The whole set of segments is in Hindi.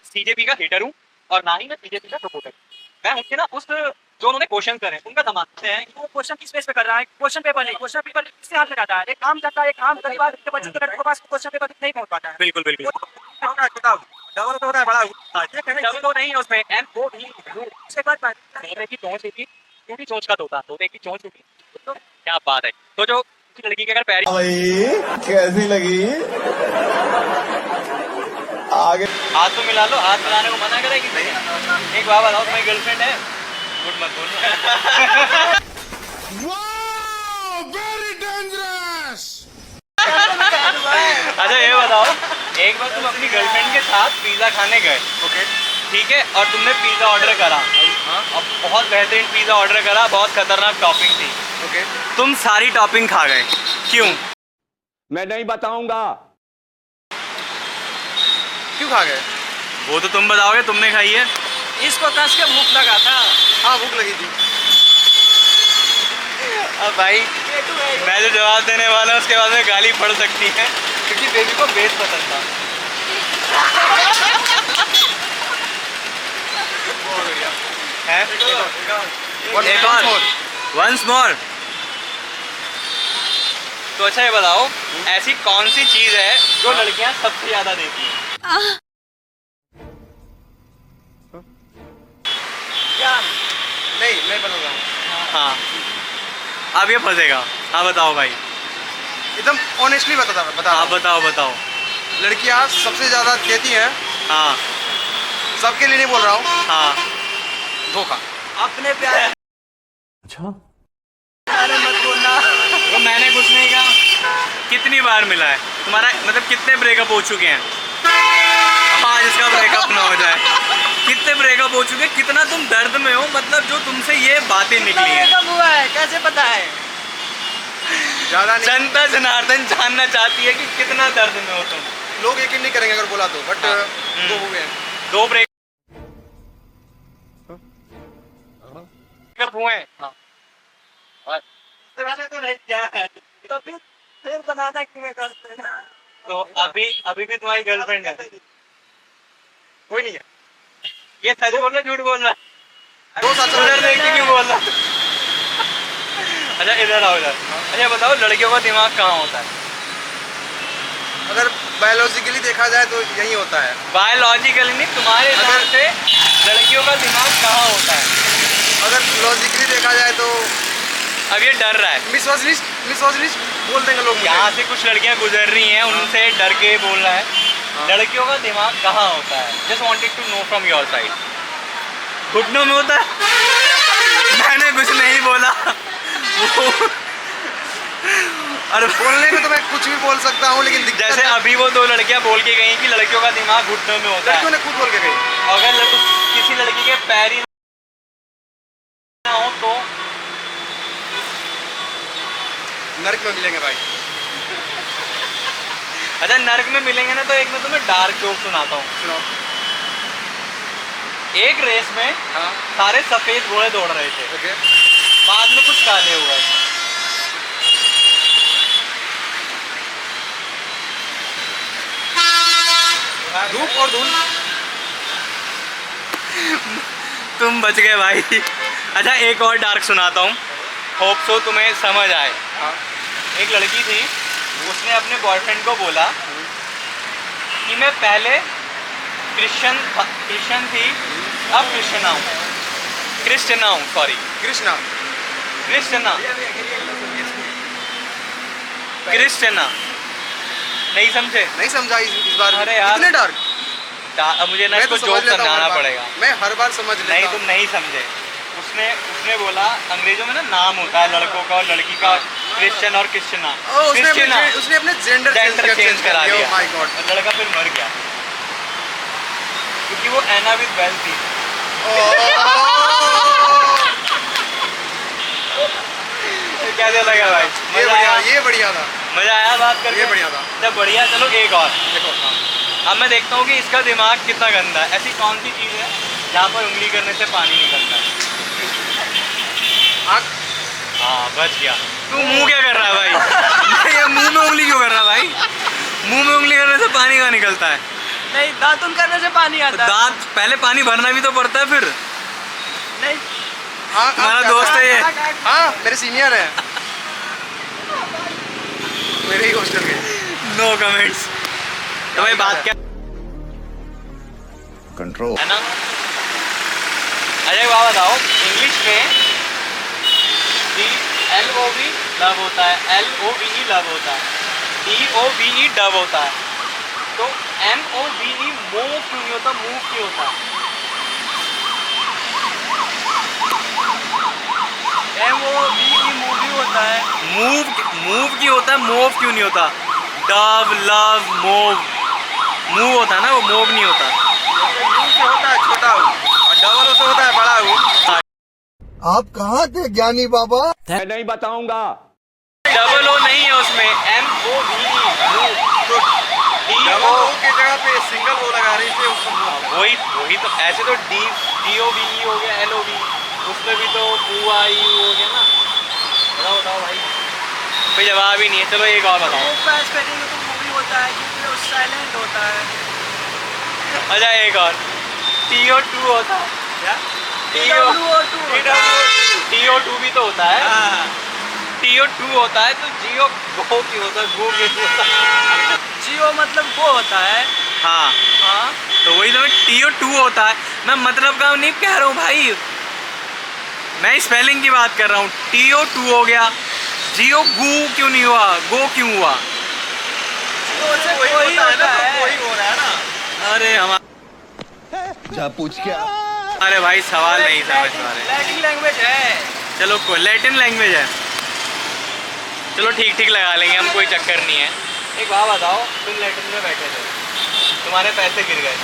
सीजेपी का हेटर हूँ और ना ही मैं बीजेपी का सपोर्टर। मैं उनके ना उस जो उन्होंने क्वेश्चन करे उनका दमाते हैं कि वो क्वेश्चन किस बेस पे कर रहा है। क्वेश्चन पेपर नहीं, क्वेश्चन पेपर किससे हाथ लगाता है, एक काम करता है, एक काम कई बार उसके बच्चों के पास क्वेश्चन पेपर नहीं पहुंच पाता है। बिल्कुल बिल्कुल डबल तो होता है बड़ा, डबल तो नहीं है उसमें, एम ओ डी उसके बाद तोते की चोंच होगी, क्योंकि चोंच का तोते की चोंच होगी। तो क्या बात है। तो जो लड़की के अगर पैर भाई कैसी लगी आगे हाथ तो मिला लो, हाथ मिलाने को मना करेगी नहीं। एक बात बताओ, तुम्हारी गर्लफ्रेंड है? गुड मत बोलना। Very dangerous. अच्छा ये बताओ, एक बार तुम अपनी गर्लफ्रेंड के साथ पिज्जा खाने गए, ओके ठीक है, और तुमने पिज्जा ऑर्डर करा, और बहुत बेहतरीन पिज्जा ऑर्डर करा, बहुत खतरनाक टॉपिंग थी, ओके तुम सारी टॉपिंग खा गए, क्यों? मैं नहीं बताऊंगा। क्यों खा गए? वो तो तुम बताओगे, तुमने खाई है। इसको कस के भूख लगा था। हाँ भूख लगी थी। अब भाई मैं जो जवाब देने वाला हूँ उसके बाद में गाली पड़ सकती है, क्योंकि बेबी को बेस पसंद था। Once more. तो अच्छा ये बताओ, ऐसी कौन सी चीज है जो लड़कियां सबसे ज्यादा देती हैं? क्या? नहीं बताऊंगा। हाँ अब ये फंसेगा। हाँ बताओ भाई, एकदम ऑनेस्टली बता हाँ बताओ। लड़कियां सबसे ज्यादा देती हैं, हाँ सबके लिए नहीं बोल रहा हूँ, हाँ धोखा। अपने प्यार। अच्छा अरे मत बोलना। तो मैंने कुछ नहीं कहा। कितनी बार मिला है तुम्हारा, मतलब कितने ब्रेकअप हो चुके हैं? हाँ जिसका ब्रेकअप ना हो जाए। कितने ब्रेकअप हो चुके, कितना तुम दर्द में हो, मतलब जो तुमसे ये बातें निकली हैं। हुआ है कैसे पता है? ज्यादा नहीं। जनता जनार्दन जानना चाहती है कि कितना दर्द में हो तुम। लोग यकीन नहीं करेंगे अगर बोला तो, बट दो हुए हैं। 2 ब्रेकअप हुए हैं। हाँ। तो फिर बनाना क्यों करते हैं? तो अभी भी तुम्हारी गर्लफ्रेंड है? कोई नहीं है। ये सच बोल रहा झूठ बोल रहा? 2 साल से उधर देख के क्यों बोल रहा? अच्छा इधर आओ इधर। अच्छा बताओ, लड़कियों का दिमाग कहाँ होता है? अगर बायोलॉजिकली देखा जाए तो यही होता है। बायोलॉजिकली नहीं, तुम्हारे हिसाब से लड़कियों का दिमाग कहाँ होता है? अगर लॉजिकली देखा जाए तो अब ये डर रहा है। मिसोजिनिस्ट बोल देंगे लोग मुझे। यहाँ से कुछ लड़कियाँ गुजर रही हैं, उनसे डर के बोल रहा है। लड़कियों का दिमाग कहाँ होता है? Just wanted to know from your side. घुटनों में होता है? मैंने कुछ नहीं बोला। अरे बोलने में तो मैं कुछ भी बोल सकता हूँ, लेकिन जैसे अभी वो 2 लड़कियां बोल के गई कि लड़कियों का दिमाग घुटनों में होता है। लड़कियों ने खुद बोल के गई। अगर किसी लड़की के पैर ही ना हो तो नर्क में मिलेंगे भाई। अच्छा नर्क में मिलेंगे ना, तो एक मैं तुम्हें डार्क जोक सुनाता हूँ। सुनाओ। एक रेस में हाँ सारे सफेद घोड़े दौड़ रहे थे, ओके। बाद में कुछ काले हुए। धूप और धूल। तुम बच गए भाई। अच्छा एक और डार्क सुनाता हूँ, होप सो तुम्हें समझ आए। हाँ एक लड़की थी, उसने अपने बॉयफ्रेंड को बोला कि मैं पहले क्रिश्चियन थी, अब क्रिश्चियना हूँ, सॉरी कृष्णा। क्रिश्चियना नहीं समझे? नहीं समझा इस बार। अरे यार। इतने डार्क। अब मुझे ना इसको जोक समझाना पड़ेगा। मैं हर बार समझ लेता नहीं हूँ। तुम नहीं समझे। उसने बोला, अंग्रेजों में ना नाम होता है लड़कों का और लड़की का, क्रिश्चियन और क्रिश्चियना। उसने अपने जेंडर चेंज करा दिया। My God. और लड़का फिर मर गया, क्योंकि वो एना विद वेल थी। कैसे लगा भाई? ये बढ़िया था। मजा आया बात करके? ये बढ़िया था। जब बढ़िया, चलो एक और देखो। अब मैं देखता हूँ कि इसका दिमाग कितना गंदा है। ऐसी कौन सी चीज़ है जहाँ पर उंगली करने से पानी निकलता है? आँख। हाँ बच गया। तू मुंह क्या कर रहा है भाई? ये मुंह में उंगली क्यों कर रहा है भाई? मुंह में उंगली करने से पानी कहाँ निकलता है? नहीं, दातुन करने से पानी आता है। दांत पहले पानी भरना भी तो पड़ता है फिर। नहीं, हाँ तुम्हारा दोस्त है ये। हाँ मेरे सीनियर है, मेरे ही हॉस्टल के। No comments. तो भाई बात क्या कंट्रोल है ना। अजय बाबा बताओ, इंग्लिश में LOV लव होता है, LOVE लव होता है, DOVE डब होता है, तो MOVE मूव क्यों नहीं होता, मूव क्यों होता है? MOVE मूवी होता है। मूव क्यों होता है, मूव क्यों नहीं होता? डब लव मूव मूव होता है ना, वो मूव नहीं होता। यू से होता है छोटा हूँ और डबल से होता है बड़ा हूँ। आप कहाँ थे ज्ञानी बाबा? मैं नहीं बताऊंगा। डबल ओ नहीं है उसमें, MOVE तो डबल ओ की जगह पे सिंगल ओ लगा रही थी उसको। वही तो ऐसे तो DOVE हो गया, LOV उसमें भी तो UI हो गया ना। बताओ भाई, कोई जवाब ही नहीं है। चलो एक और बताओ। वो पैच स्पेलिंग में तो मूवी होता है क्योंकि वो साइलेंट होता है। अच्छा एक और, TO2 होता है क्या? TO2 भी तो होता है। TO2 होता है तो GO गो क्यों होता है, गो क्यों होता है? जियो मतलब वो होता है। हाँ हाँ, तो वही तो, TO2 होता है। मैं मतलब का नहीं कह रहा हूँ भाई, मैं स्पेलिंग की बात कर रहा हूँ। TO2 हो गया, GO गू क्यों नहीं हुआ, गो क्यों हुआ? जियो से वही होता है। वही हो रहा है ना। अरे हमारे जा पूछ क्या? अरे भाई सवाल नहीं समझ पा रहे। लैटिन लैंग्वेज है। चलो कोई लैटिन लैंग्वेज है, चलो ठीक लगा लेंगे हम, कोई चक्कर नहीं है। एक बात बताओ, तुम लैटिन में बैठे थे, तुम्हारे पैसे गिर गए,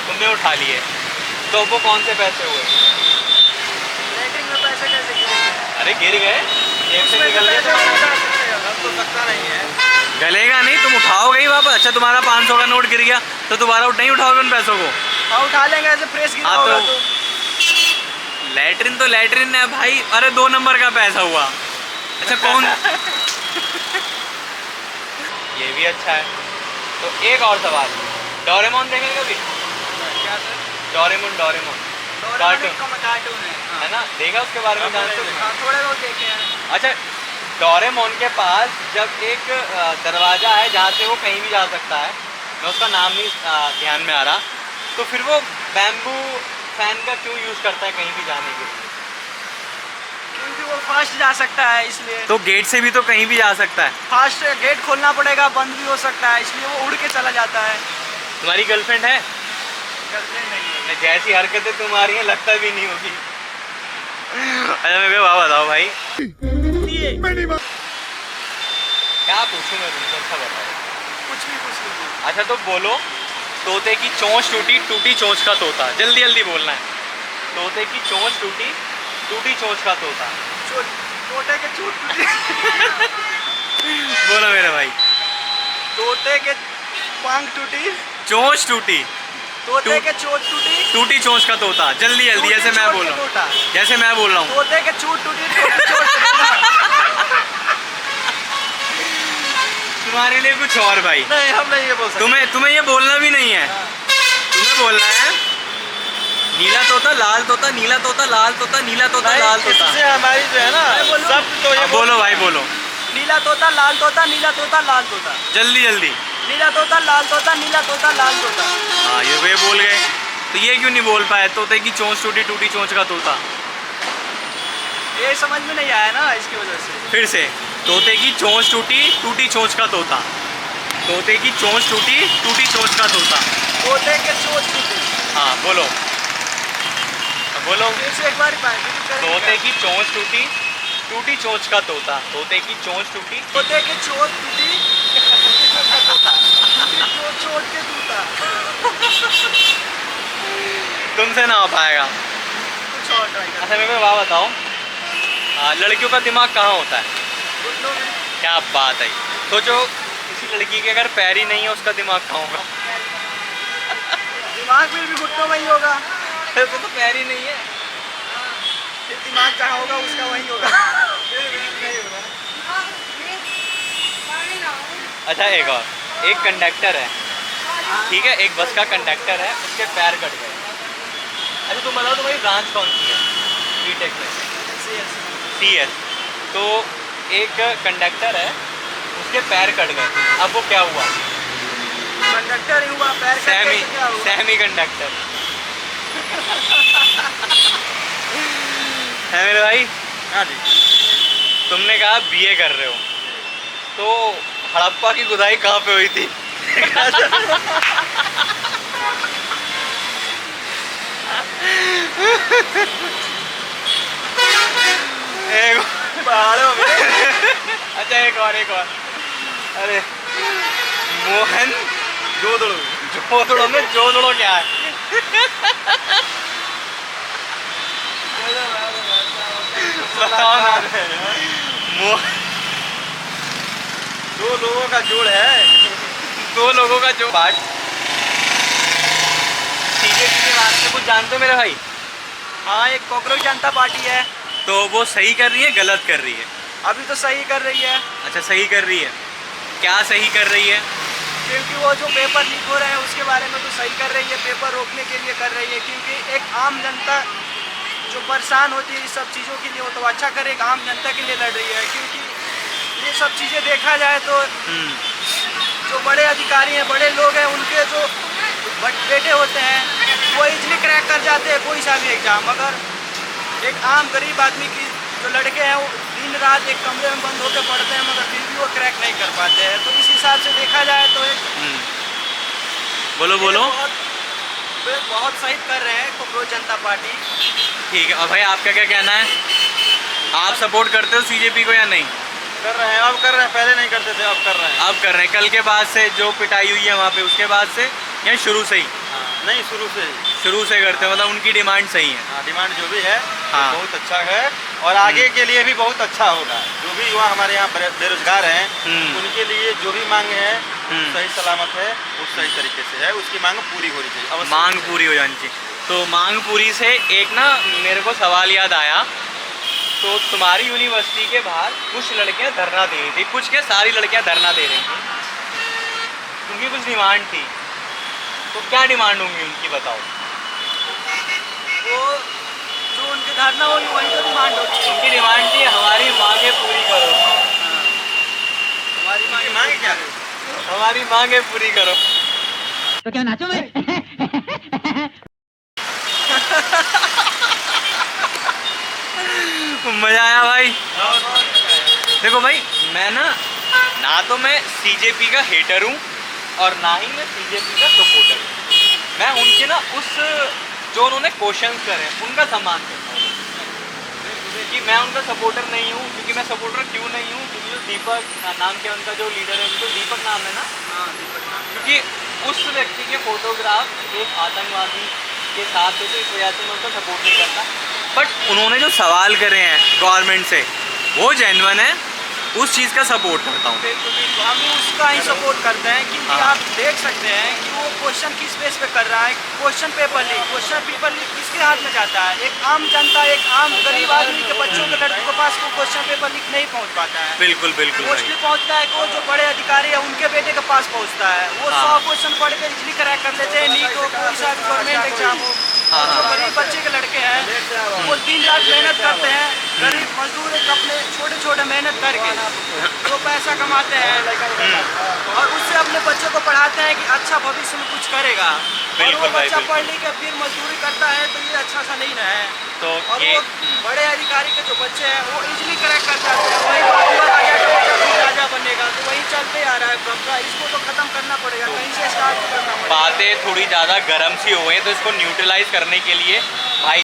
तुमने उठा लिए, तो वो कौन से पैसे हुए? लैटिन में पैसे कैसे गिरेंगे? अरे गिर गए, जेब से निकल गए। तो सकता नहीं है। गलेगा नहीं, तुम उठाओगे ही वापस। अच्छा तुम्हारा 500 का नोट गिर गया तो दोबारा नहीं उठाओगे उन पैसों को? हाँ, उठा लेंगे, ऐसे फ्रेश गिरा हाँ, होगा तो तो। लैट्रिन तो लैट्रिन है भाई। अरे 2 नंबर का पैसा हुआ। अच्छा कौन ये भी अच्छा है। तो एक और सवाल, डोरेमोन देखेंगे कभी? क्या सर? डोरेमोन कार्टून कार्टून है ना, देखा उसके बारे में जानते हो? हाँ, थोड़े बहुत देखे हैं। अच्छा डोरेमोन के पास जब एक दरवाज़ा है जहाँ से वो कहीं भी जा सकता है, मैं उसका नाम नहीं ध्यान में आ रहा, तो फिर वो बैम्बू फैन का क्यों यूज़ करता है कहीं भी जाने के लिए? क्योंकि वो फास्ट जा सकता है इसलिए। तो गेट से भी तो कहीं भी जा सकता है। फास्ट गेट खोलना पड़ेगा, बंद भी हो सकता है, इसलिए वो उड़ के चला जाता है। तुम्हारी गर्लफ्रेंड है? गर्लफ्रेंड नहीं है। जैसी हरकतें तुम्हारी हैं लगता भी नहीं होगी। अच्छा मेरे को बताओ भाई, क्या पूछूं मैं तुमसे, अच्छा बताओ। कुछ भी पूछ लीजिए। अच्छा तो बोलो, तोते की चोंच टूटी, टूटी चोंच का तोता। जल्दी जल्दी बोलना है। तोते की चोंच टूटी, टूटी चोंच का तोता। तोते के चोट टूटी। बोलो मेरे भाई। तोते के पांग टूटी। चोंच टूटी, तोते के चोट टूटी। टूटी चोंच का तोता। जल्दी जल्दी, टूटी जैसे मैं चोट बोल के रहा हूँ, तोता। जैसे मैं बोल रहा हूँ। तोते के चोट टूटी, टूटी चोट के तोता। तुम्हारे लिए कुछ और भाई। नहीं हम नहीं ये बोल सकते। तुम्हें ये बोलना भी नहीं है। तुम्हें बोलना है नीला तोता लाल तोता, नीला तोता लाल तोता, नीला तोता लाल तोता। इससे हमारी जो है ना मैं बोलूं? सब तो ये बोलो भाई बोलो, नीला तोता लाल तोता, नीला तोता लाल तोता। जल्दी जल्दी। नीला तोता लाल तोता, नीला तोता लाल तोता। हाँ ये बोल गए, तो ये क्यों नहीं बोल पाए? तोते की चोंच टूटी, टूटी चोंच का तोता। ये समझ में नहीं आया ना, इसकी वजह से। फिर से, तोते की चोंच टूटी, टूटी चोंच का तोता। तोते की चोंच टूटी, टूटी चोंच का तोता। तोते के चोट टूटी। हाँ बोलो बोलो। फिर से एक बार रिपीट करेंगे। तोते की चोंच टूटी, टूटी चोंच का तोता। तोते की चोंच टूटी, तोते के चोट टूटी। तोता। चोट के तोता। तुमसे ना हो पाएगा। कुछ और ट्राई कर। अच्छा मेरे को बात बताओ, लड़कियों का दिमाग कहाँ होता है? घुटनों में। क्या बात है। सोचो किसी लड़की के अगर पैर ही नहीं है, उसका दिमाग कहाँ होगा? दिमाग फिर भी घुटनों में ही होगा। तो पैर ही नहीं है। फिर दिमाग जहाँ होगा उसका वही होगा। अच्छा एक और, एक कंडक्टर है, ठीक है, एक बस का कंडक्टर है, उसके पैर कट गए। अच्छा तुम बताओ तुम्हारी ब्रांच कौन सी है बीटेक में? CS। तो एक कंडक्टर है, उसके पैर कट गए, अब वो क्या हुआ? कंडक्टर ही हुआ, पैर कट गए तो क्या हुआ? सेमी कंडक्टर है मेरे भाई। हाँ जी। तुमने कहा BA कर रहे हो, तो हड़प्पा की खुदाई कहाँ पे हुई थी? पहाड़ों में। अच्छा एक और अरे मोहन जोदड़ो में जोदड़ो क्या है? बताओ ना। दो लोगों का जोड़ है। दो लोगों का जो बाट CJP के बारे में कुछ जानते हो मेरे भाई? हाँ, एक कॉकरोच जनता पार्टी है, तो वो सही कर रही है गलत कर रही है? अभी तो सही कर रही है। अच्छा सही कर रही है, क्या सही कर रही है? क्योंकि वो जो पेपर लीक हो रहे हैं उसके बारे में तो सही कर रही है, पेपर रोकने के लिए कर रही है। क्योंकि एक आम जनता जो परेशान होती है इस सब चीज़ों के लिए, वो तो अच्छा करे, एक आम जनता के लिए लड़ रही है। क्योंकि ये सब चीज़ें देखा जाए तो जो बड़े अधिकारी हैं, बड़े लोग हैं, उनके जो बेटे होते हैं वो इजली क्रैक कर जाते हैं कोई सा भी एग्ज़ाम। मगर एक आम गरीब आदमी की जो लड़के हैं वो दिन रात एक कमरे में बंद होकर पढ़ते हैं, मगर फिर भी वो क्रैक नहीं कर पाते हैं। तो इस हिसाब से देखा जाए तो एक बोलो बहुत सही कर रहे हैं कॉकरोच जनता पार्टी। ठीक है। और भाई आपका क्या कहना है, आप सपोर्ट करते हो CJP को या नहीं? कर रहे हैं, अब कर रहे हैं, पहले नहीं करते थे, अब कर रहे हैं। अब कर रहे हैं, कल के बाद से जो पिटाई हुई है वहाँ पे उसके बाद से या शुरू से ही? नहीं, शुरू से ही। शुरू से करते हैं, मतलब उनकी डिमांड सही है। हाँ, डिमांड जो भी है हाँ। बहुत अच्छा है और आगे के लिए भी बहुत अच्छा होगा। जो भी युवा हमारे यहाँ बेरोजगार हैं उनके लिए जो भी मांग है सही सलामत है, वो सही तरीके से है, उसकी मांग पूरी होनी चाहिए, अवश्य मांग पूरी हो जानी चाहिए। तो मांग पूरी से एक ना मेरे को सवाल याद आया, तो तुम्हारी यूनिवर्सिटी के बाहर कुछ लड़कियां धरना दे रही थी, कुछ क्या सारी लड़कियां धरना दे रही थी, उनकी कुछ डिमांड थी। तो क्या डिमांड होंगी उनकी बताओ? वो जो उनकी धारणा होगी वही तो डिमांड होती है। उनकी डिमांड थी हमारी मांगे पूरी करो। हमारी उनकी मांग क्या है? हमारी मांगे पूरी करो। तो क्या नाचो मैं? मजा आया भाई। देखो भाई, मैं ना तो मैं CJP का हेटर हूँ और ना ही मैं CJP का सपोर्टर हूँ। मैं उनके ना उस जो उन्होंने क्वेश्चन करे उनका सम्मान करता हूँ, कि मैं उनका सपोर्टर नहीं हूँ। क्योंकि मैं सपोर्टर क्यों नहीं हूँ? क्योंकि जो दीपक नाम के उनका जो लीडर है, उनको दीपक नाम है ना, क्योंकि उस व्यक्ति के फोटोग्राफ एक आतंकवादी के साथ थे, तो इस वजह से मैं उनका सपोर्ट नहीं करता। बट उन्होंने जो सवाल करे हैं गवर्नमेंट से वो जेन्युइन है, उस चीज़ का सपोर्ट करता हूँ। बिल्कुल बिल्कुल, हम भी उसका ही सपोर्ट करते हैं। क्योंकि हाँ। आप देख सकते हैं कि वो क्वेश्चन किस बेस पे कर रहा है। क्वेश्चन पेपर लीक किसके हाथ में जाता है? एक आम जनता, एक आम गरीब आदमी के बच्चों के लड़कों के पास वो क्वेश्चन पेपर लीक नहीं पहुंच पाता है। बिल्कुल बिल्कुल भाई। मोस्टली पहुंचता है कि वो जो बड़े अधिकारी है उनके बेटे के पास पहुंचता है। वो हाँ। 100 क्वेश्चन पढ़ के इजली क्रैक कर लेते हैं, नीट हो, कोई सा गवर्नमेंट एग्जाम हो। हाँ, जो हाँ। गरीब बच्चे के लड़के हैं वो दिन रात मेहनत करते हैं, गरीब मजदूर एक अपने छोटे मेहनत करके जो पैसा कमाते हैं और उससे अपने बच्चों को पढ़ाते हैं कि अच्छा भविष्य में कुछ करेगा। और बिल्कुल वो भाई, बच्चा बिल्कुल। पढ़ लिख के फिर मजदूरी करता है तो ये अच्छा सा नहीं ना है। तो और ये वो बड़े अधिकारी के जो बच्चे हैं वो इजीली क्रैक कर जाते हैं। वही बात हुआ राजा का बच्चा फिर राजा बनेगा, तो वही चलते आ रहा है परंपरा। इसको तो खत्म करना पड़ेगा, कहीं से स्टार्ट करना पड़ेगा। बातें थोड़ी ज़्यादा गर्म सी हो गई, तो इसको न्यूट्रलाइज करने के लिए